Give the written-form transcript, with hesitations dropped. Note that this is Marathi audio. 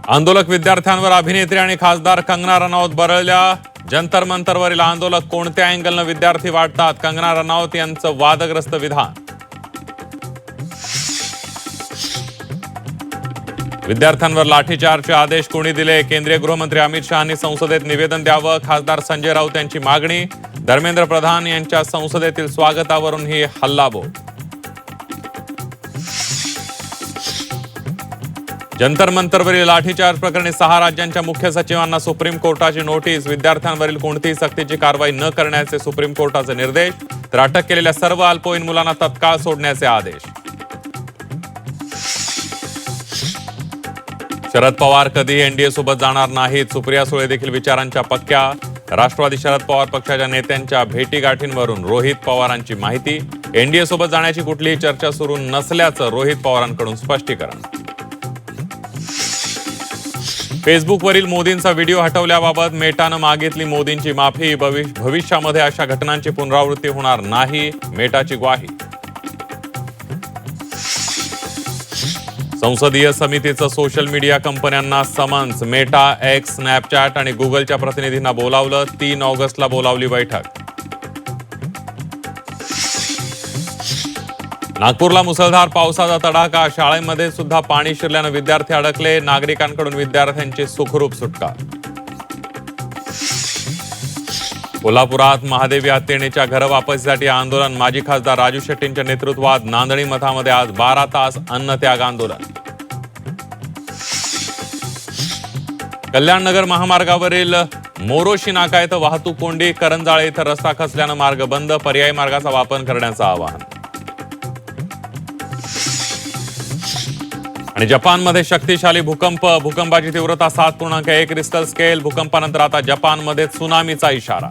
आंदोलक विद्यार्थ्यांवर अभिनेत्री आणि खासदार कंगना रनौत बरळल्या. जंतर मंतरवरील आंदोलक कोणत्या अँगलनं विद्यार्थी वाटतात? कंगना रनौत यांचं वादग्रस्त विधान. विद्यार्थ्यांवर लाठीचार्जचे आदेश कोणी दिले? केंद्रीय गृहमंत्री अमित शहांनी संसदेत निवेदन द्यावं. खासदार संजय राऊत यांची मागणी. धर्मेंद्र प्रधान यांच्या संसदेतील स्वागतावरून ही हल्लाबोल. जंतर मंतरवरील लाठीचार्ज प्रकरणी 6 राज्यांच्या मुख्य सचिवांना सुप्रीम कोर्टाची नोटीस. विद्यार्थ्यांवरील कोणतीही सक्तीची कारवाई न करण्याचे सुप्रीम कोर्टाचे निर्देश. तर अटक केलेल्या सर्व अल्पवयीन मुलांना तत्काळ सोडण्याचे आदेश. शरद पवार कधीही एनडीए सोबत जाणार नाहीत. सुप्रिया सुळे देखील विचारांच्या पक्क्या. राष्ट्रवादी शरद पवार पक्षाच्या नेत्यांच्या भेटीगाठींवरून रोहित पवारांची माहिती. एनडीए सोबत जाण्याची कुठलीही चर्चा सुरू नसल्याचं रोहित पवारांकडून स्पष्टीकरण. फेसबुकवरील मोदींचा व्हिडिओ हटवल्याबाबत मेटानं मागितली मोदींची माफी. भविष्यामध्ये अशा घटनांची पुनरावृत्ती होणार नाही, मेटाची ग्वाही. संसदीय समितीचं सोशल मीडिया कंपन्यांना समन्स. मेटा, एक्स, स्नॅपचॅट आणि गुगलच्या प्रतिनिधींना बोलावलं. 3 ऑगस्टला बोलावली बैठक. नागपूरला मुसळधार पावसाचा तडाखा. शाळेमध्ये सुद्धा पाणी शिरल्यानं विद्यार्थी अडकले. नागरिकांकडून विद्यार्थ्यांची सुखरूप सुटका. कोल्हापुरात महादेवी हत्येच्या घर वापसीसाठी आंदोलन. माजी खासदार राजू शेट्टींच्या नेतृत्वात नांदणी मठामध्ये आज 12 तास अन्नत्याग आंदोलन. कल्याणनगर महामार्गावरील मोरोशी नाका इथं वाहतूक कोंडी. करंजाळे इथं रस्ता खचल्यानं मार्ग बंद. पर्यायी मार्गाचा वापर करण्याचं आवाहन. आणि जपानमध्ये शक्तिशाली भूकंप. भूकंपाची तीव्रता 7.1 रिक्टर स्केल. भूकंपानंतर आता जपानमध्ये त्सुनामीचा इशारा.